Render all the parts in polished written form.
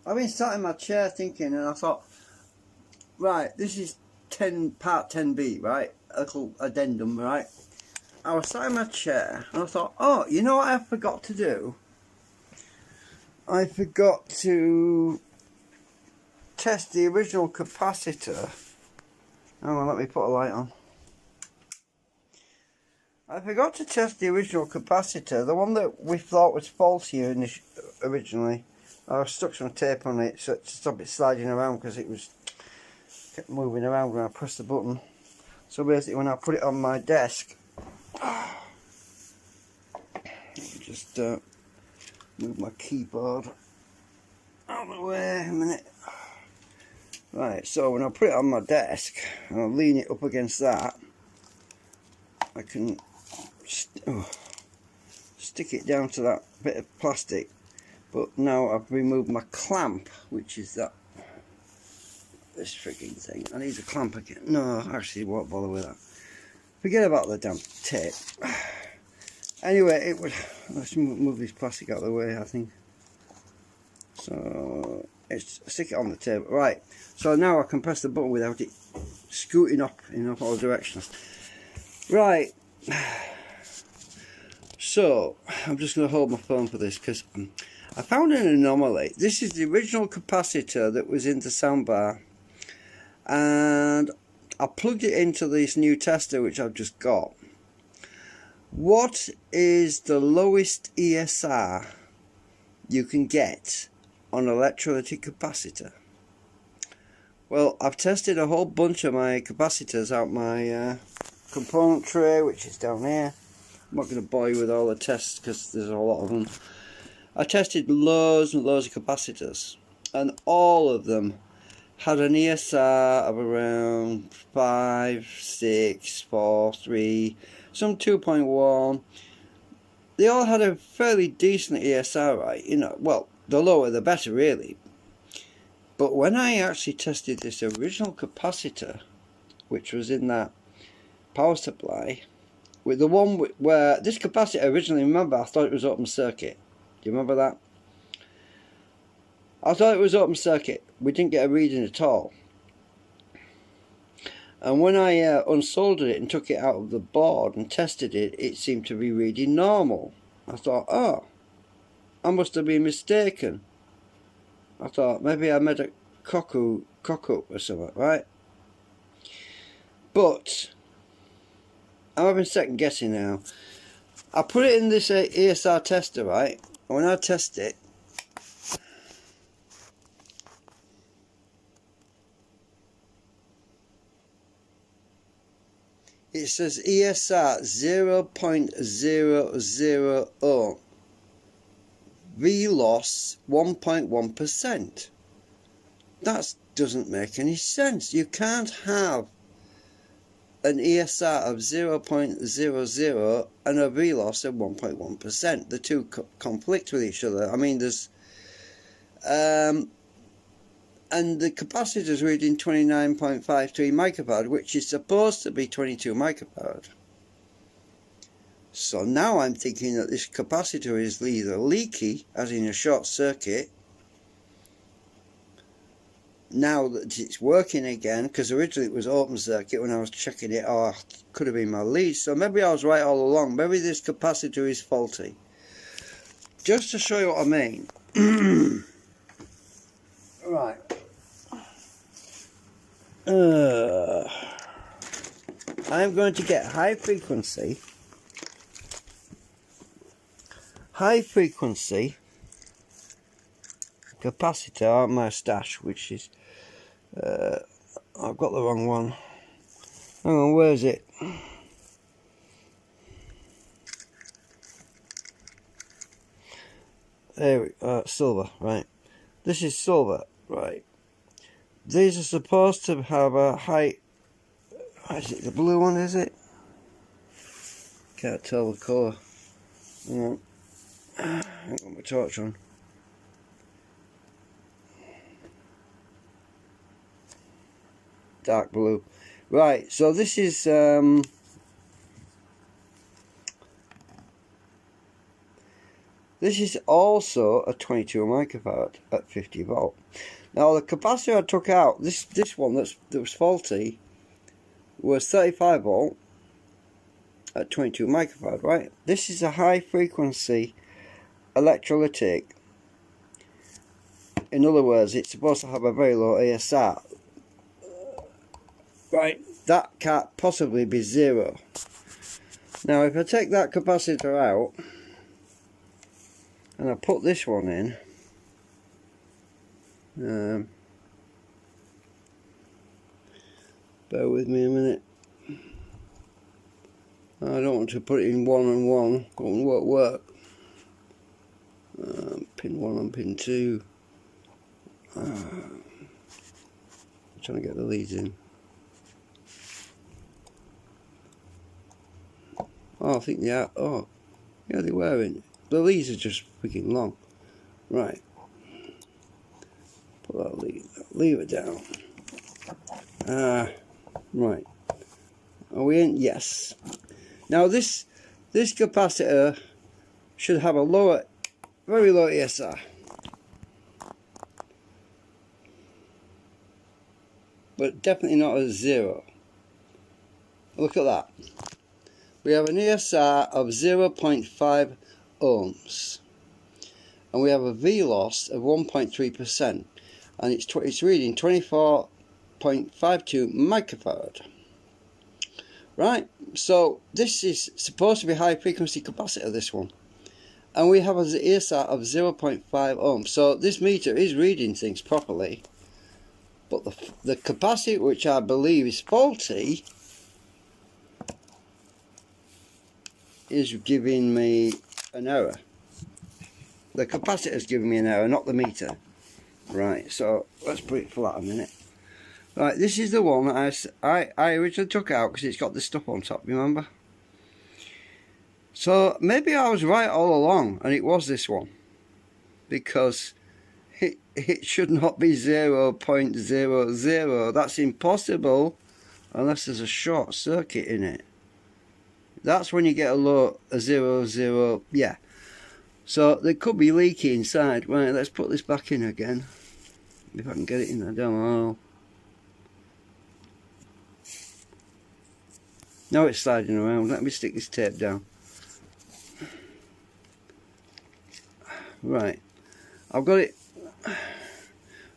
I've been sat in my chair thinking, and I thought, right, this is part 10b, right? A little addendum, right? I was sat in my chair, and I thought, oh, you know what I forgot to do? I forgot to test the original capacitor. Hang on, let me put a light on. I forgot to test the original capacitor, the one that we thought was faulty originally. I stuck some tape on it so to stop it sliding around because it was kept moving around when I pressed the button. So basically, when I put it on my desk, just move my keyboard out of the way a minute. Right, so when I put it on my desk and I lean it up against that, I can stick it down to that bit of plastic. But now I've removed my clamp, which is this freaking thing. I need a clamp again. No, actually, won't bother with that. Forget about the damn tape. Anyway, let's move this plastic out of the way, I think. So stick it on the table. Right. So now I can press the button without it scooting up in all directions. Right. So I'm just going to hold my phone for this because I found an anomaly. This is the original capacitor that was in the soundbar, and I plugged it into this new tester which I've just got. What is the lowest ESR you can get on an electrolytic capacitor? Well, I've tested a whole bunch of my capacitors out my component tray, which is down here. I'm not going to bore you with all the tests because there's a lot of them. I tested loads and loads of capacitors, and all of them had an ESR of around 5, 6, 4, 3, some 2.1. They all had a fairly decent ESR, right? You know, well, the lower the better, really. But when I actually tested this original capacitor, which was in that power supply, with the one where this capacitor originally, remember, I thought it was open circuit. Do you remember that? I thought it was open circuit. We didn't get a reading at all. And when I unsoldered it and took it out of the board and tested it, it seemed to be reading normal. I thought, oh, I must have been mistaken. I thought maybe I made a cock up or something, right? But I'm having second guessing now. I put it in this ESR tester, right? And when I test it, it says ESR 0.000, V-loss 1.1%. That doesn't make any sense. You can't have an ESR of 0.00 and a V-loss of 1.1%. The two conflict with each other. I mean, there's and the capacitor is reading 29.53 microfarad, which is supposed to be 22 microfarad. So now I'm thinking that this capacitor is either leaky, as in a short circuit, now that it's working again, because originally it was open circuit when I was checking it, or could have been my lead, so maybe I was right all along. Maybe this capacitor is faulty. Just to show you what I mean. Right. I'm going to get high frequency capacitor out of my stash, which is I've got the wrong one. Hang on, where is it? There we go. Silver, right. This is silver, right. These are supposed to have a high. Is it the blue one? Is it? Can't tell the colour. Hang on. I've got my torch on. Dark blue. Right. So this is This is also a 22 microfarad at 50 volt. Now the capacitor I took out, this one that was faulty, was 35 volt at 22 microfarad, right? This is a high frequency electrolytic. In other words, it's supposed to have a very low ASR. Right, that can't possibly be 0. Now if I take that capacitor out and I put this one in, bear with me a minute. I don't want to put it in 1 and 1, it won't work. Pin 1 and pin 2. I'm trying to get the leads in. Oh, I think they are. Oh, yeah, they were in. The leads are just freaking long. Right. Put that lead. Leave it down. Right. Are we in? Yes. Now this capacitor should have a lower, very low ESR. But definitely not a 0. Look at that. We have an ESR of 0.5 ohms. And we have a V loss of 1.3%. And it's reading 24.52 microfarad. Right, so this is supposed to be high frequency capacitor, this one. And we have an ESR of 0.5 ohms. So this meter is reading things properly. But the capacitor, which I believe is faulty, is giving me an error. The capacitor is giving me an error, not the meter. Right, so let's put it flat a minute. Right, this is the one that I originally took out because it's got this stuff on top, remember? So maybe I was right all along and it was this one. Because it should not be 0.00. That's impossible unless there's a short circuit in it. That's when you get a 0, yeah. So there could be leaky inside. Right, let's put this back in again. If I can get it in, I don't know. Now it's sliding around. Let me stick this tape down. Right, I've got it.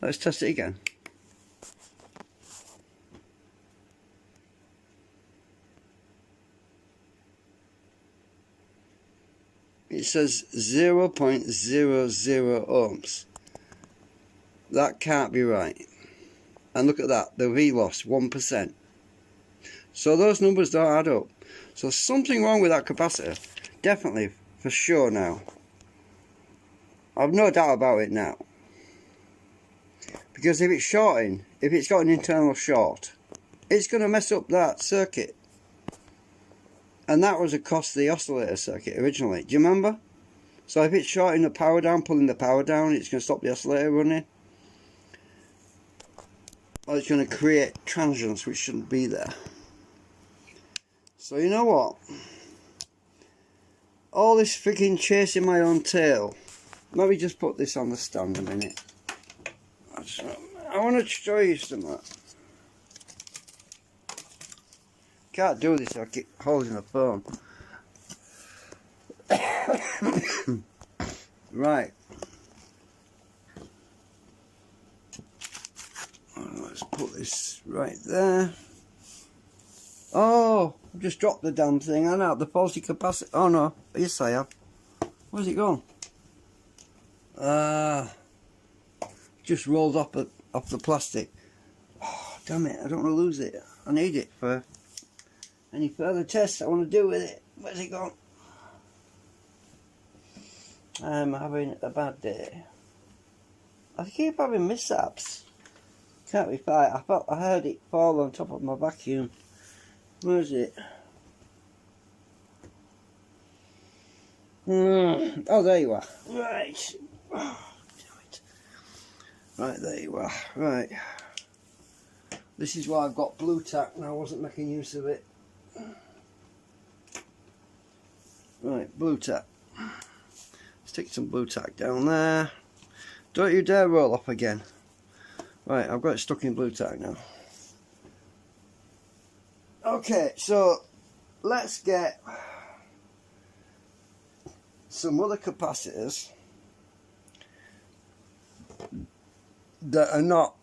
Let's test it again. It says 0.00 ohms. That can't be right. And look at that, the V loss, 1%. So those numbers don't add up. So something wrong with that capacitor. Definitely, for sure now. I've no doubt about it now. Because if it's shorting, if it's got an internal short, it's going to mess up that circuit. And that was a cost of the oscillator circuit originally. Do you remember? So if it's shorting the power down, pulling the power down, it's going to stop the oscillator running. Or it's going to create transients which shouldn't be there. So you know what? All this freaking chasing my own tail. Let me just put this on the stand a minute. I want to show you something. Can't do this, I keep holding the phone. Right. Let's put this right there. Oh, I've just dropped the damn thing. I know, the faulty capacitor. Oh no, yes I have. Where's it gone? Just rolled off the plastic. Oh, damn it, I don't want to lose it. I need it for any further tests I want to do with it. Where's it gone? I'm having a bad day. I keep having mishaps. Can't be right. I heard it fall on top of my vacuum. Where is it? Oh, there you are. Right. Oh, damn it. Right, there you are. Right. This is why I've got blue tack and I wasn't making use of it. Right, blue tack. Stick some blue tack down there. Don't you dare roll off again. Right, I've got it stuck in blue tack now. Okay, so let's get some other capacitors that are not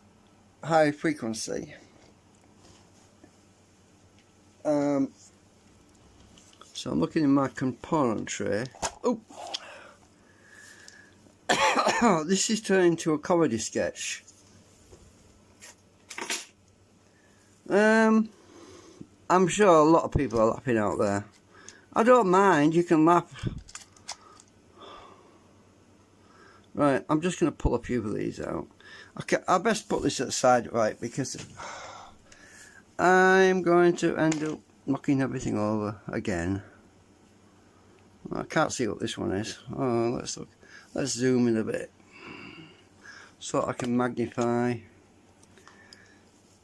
high frequency. So I'm looking in my component tray. Oh, this is turning into a comedy sketch. I'm sure a lot of people are laughing out there. I don't mind, you can laugh. Right, I'm just going to pull a few of these out. Okay, I best put this at the side, right, because I'm going to end up knocking everything over again. I can't see what this one is. Oh, let's look. Let's zoom in a bit so I can magnify.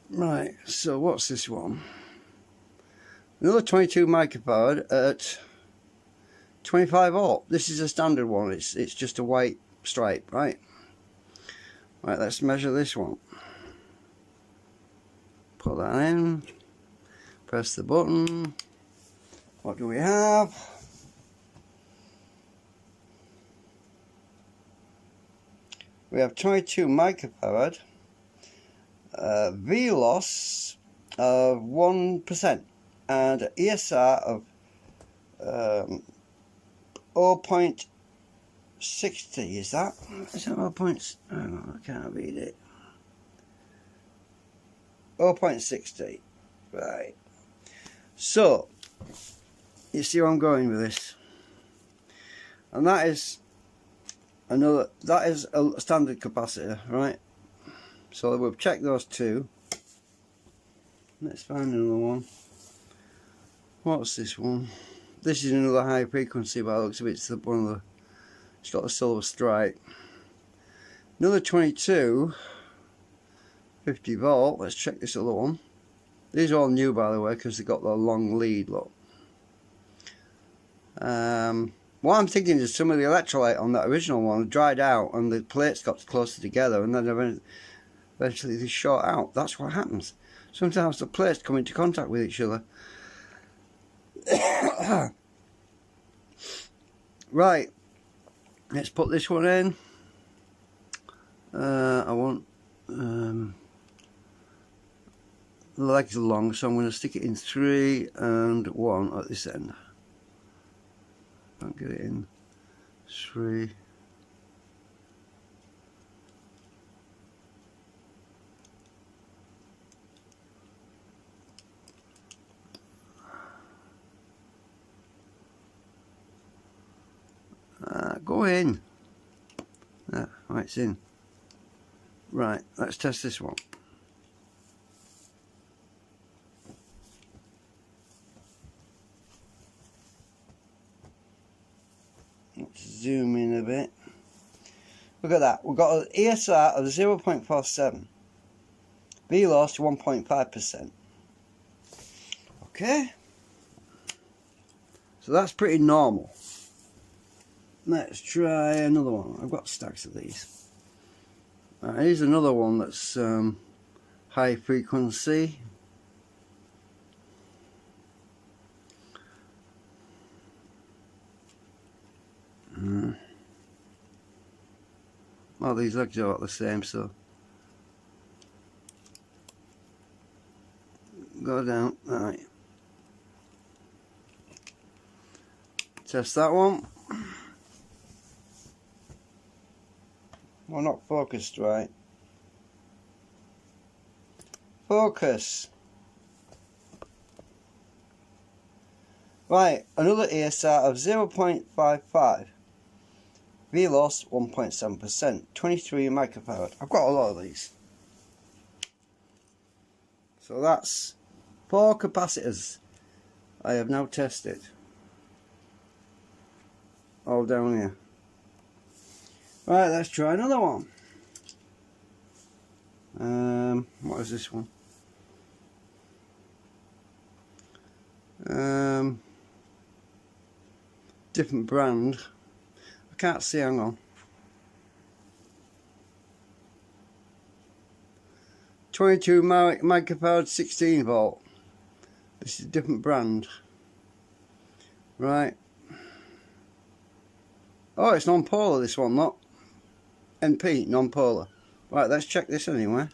Right, so what's this one? Another 22 microfarad at 25 volt. This is a standard one. It's just a white stripe, right? Right, let's measure this one. Put that in. Press the button. What do we have? We have 22 microfarad, V loss of 1%, and ESR of 0.60. Is that 0.60? I can't read it. 0.60. Right. So you see where I'm going with this, and that is a standard capacitor, right? So we've checked those two. Let's find another one. What's this one? This is another high frequency by the looks of it. It's one of the, it's got a silver stripe. Another 22 50 volt. Let's check this other one. These are all new, by the way, because they've got the long lead, look. What I'm thinking is some of the electrolyte on that original one dried out and the plates got closer together, and then eventually they short out. That's what happens. Sometimes the plates come into contact with each other. Right, let's put this one in. I want the legs are long, so I'm going to stick it in 3 and 1 at this end. Can't get it in 3. Go in. Right, it's in. Right, let's test this one. Let's zoom in a bit. Look at that. We've got an ESR of 0.47. V loss 1.5%. Okay. So that's pretty normal. Let's try another one. I've got stacks of these. Here's another one that's high frequency. Well, these legs are all the same, so go down. Alright. Test that one. We're not focused right. Focus. Right, another ESR of 0.55. V loss 1.7%. 23 microfarad. I've got a lot of these. So that's 4 capacitors I have now tested. All down here. Right, let's try another one. What is this one? Different brand. I can't see, hang on. 22 microfarad, 16 volt. This is a different brand. Right. Oh, it's non-polar, this one, not NP, non-polar. Right, let's check this anyway.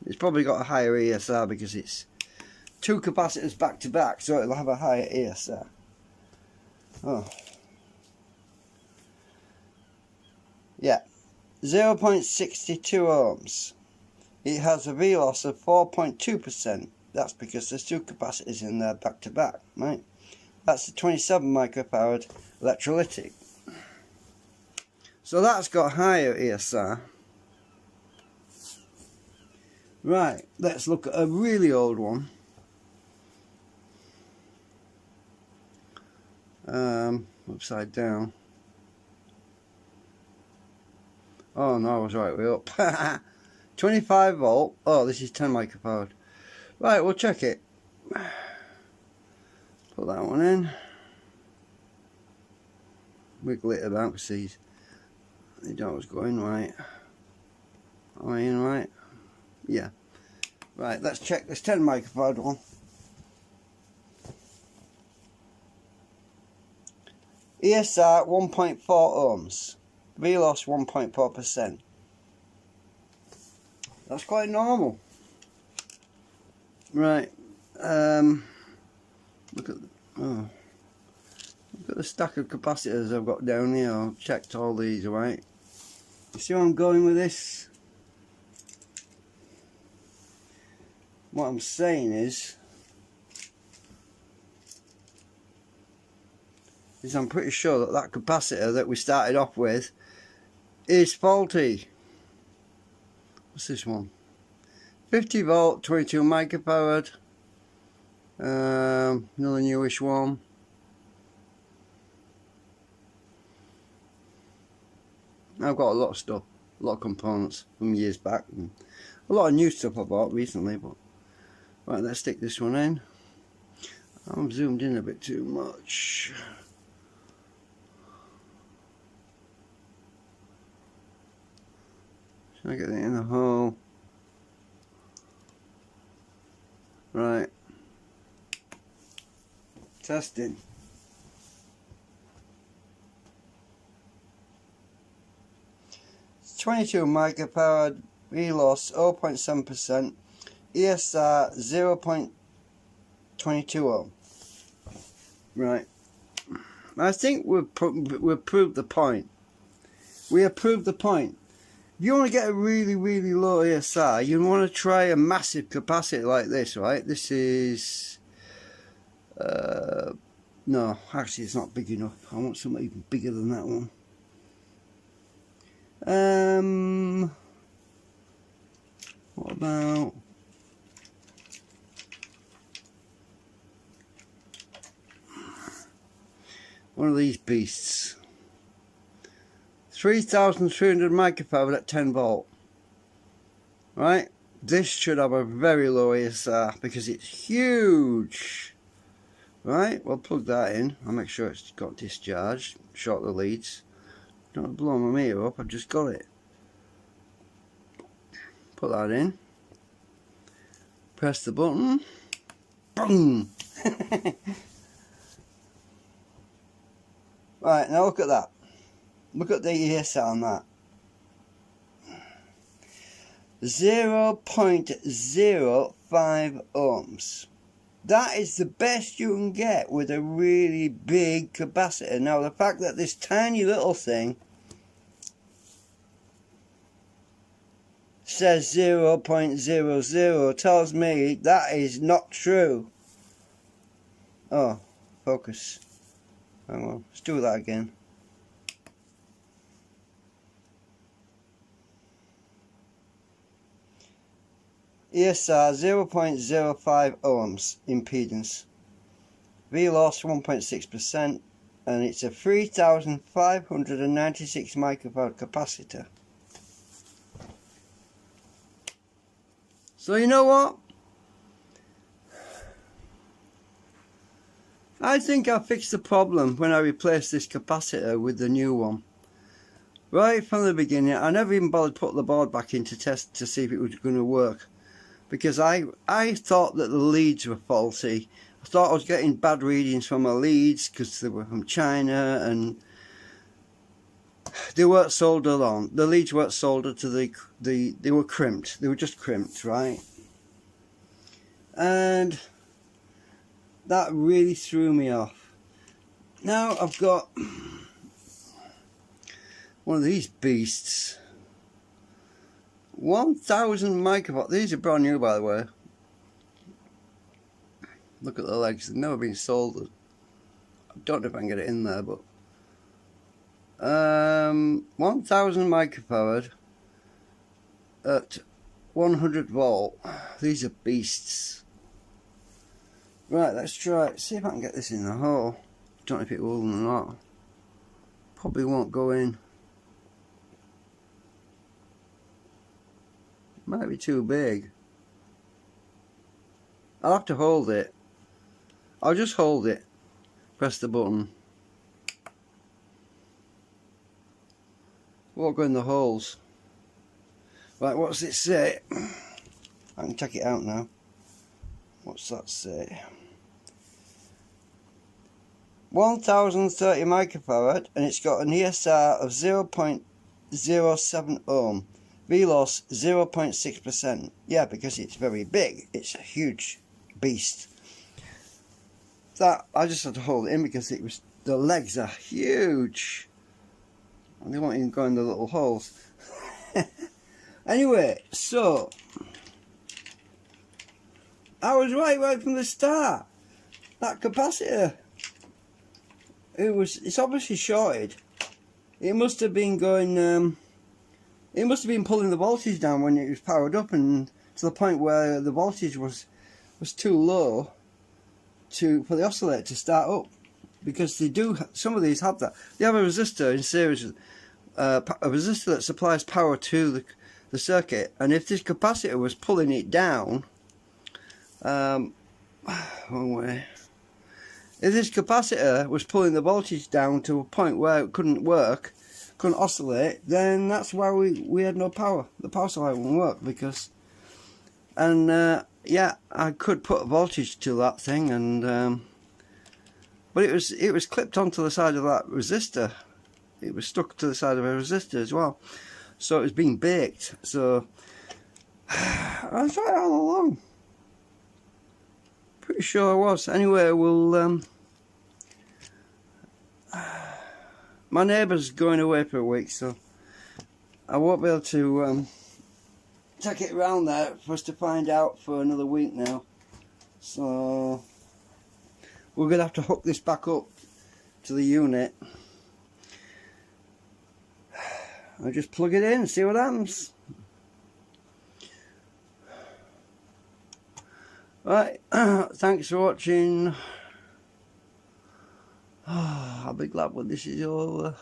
It's probably got a higher ESR because it's two capacitors back to back, so it'll have a higher ESR. Oh. Yeah. 0.62 ohms. It has a V loss of 4.2%. That's because there's two capacitors in there back to back, right? That's a 27 microfarad electrolytic. So that's got higher ESR. Right, let's look at a really old one. Upside down. Oh no, I was right way up. 25 volt. Oh, this is 10 microfarad. Right, we'll check it. Put that one in. Wiggle it about to see they don't was going right. Am I in right? Yeah. Right, let's check this 10 microfarad one. ESR 1.4 ohms. V loss 1.4%. That's quite normal. Right. Look at the stack of capacitors I've got down here. I've checked all these, right? You see where I'm going with this? What I'm saying is I'm pretty sure that that capacitor that we started off with is faulty. What's this one? 50 volt, 22 microfarad. Another newish one. I've got a lot of stuff, a lot of components from years back, and a lot of new stuff I bought recently. But right, let's stick this one in. I'm zoomed in a bit too much. Should I get it in the hole? Right. Testing. It's 22 microfarad, V loss 0.7%, ESR 0.22 ohm. Right. I think we've proved the point. We have proved the point. If you want to get a really, really low ESR, you want to try a massive capacitor like this, right? This is... no, actually it's not big enough. I want something even bigger than that one. What about... one of these beasts? 3,300 microfarad at 10 volt. Right? This should have a very low ESR because it's huge. Right? We'll plug that in. I'll make sure it's got discharged. Short the leads. Don't blow my meter up, I've just got it. Put that in. Press the button. Boom! Right, now look at that. Look at the ESR on that. 0.05 ohms. That is the best you can get with a really big capacitor. Now the fact that this tiny little thing says 0.00 tells me that is not true. Oh, focus. Hang on, let's do that again. ESR 0.05 ohms impedance. V loss 1.6%, and it's a 3,596 microfarad capacitor. So you know what? I think I fixed the problem when I replaced this capacitor with the new one. Right from the beginning, I never even bothered putting the board back in to test to see if it was going to work, because I thought that the leads were faulty. I thought I was getting bad readings from my leads because they were from China and they weren't soldered on. The leads weren't soldered to they were crimped. They were just crimped, right? And that really threw me off. Now I've got one of these beasts. 1000 microwatt. These are brand new, by the way. Look at the legs. They've never been soldered. I don't know if I can get it in there, but 1000 microfarad at 100 volt. These are beasts. Right, let's try it. See if I can get this in the hole. Don't know if it will or not. Probably won't go in. Might be too big. I'll have to hold it. I'll just hold it. Press the button. Won't go in the holes. Right, what's it say? I can check it out now. What's that say? 1030 microfarad, and it's got an ESR of 0.07 ohm. VLOS 0.6%. Yeah, because it's very big. It's a huge beast. That I just had to hold it in because it was, the legs are huge. And they won't even go in the little holes. Anyway, so I was right from the start. That capacitor, it's obviously shorted. It must have been going it must have been pulling the voltage down when it was powered up, and to the point where the voltage was too low for the oscillator to start up, because they do, some of these have that. They have a resistor in series, a resistor that supplies power to the circuit, and if this capacitor was pulling it down, wrong way. If this capacitor was pulling the voltage down to a point where it couldn't work, couldn't oscillate, then that's why we had no power. The power supply wouldn't work because, and yeah, I could put a voltage to that thing, and but it was clipped onto the side of that resistor. It was stuck to the side of a resistor as well, so it was being baked. So I tried it all along. Pretty sure I was. Anyway, we'll my neighbour's going away for a week, so I won't be able to take it around there for us to find out for another week now. So we're going to have to hook this back up to the unit. I'll just plug it in and see what happens. Right, thanks for watching. I'll be glad when this is over.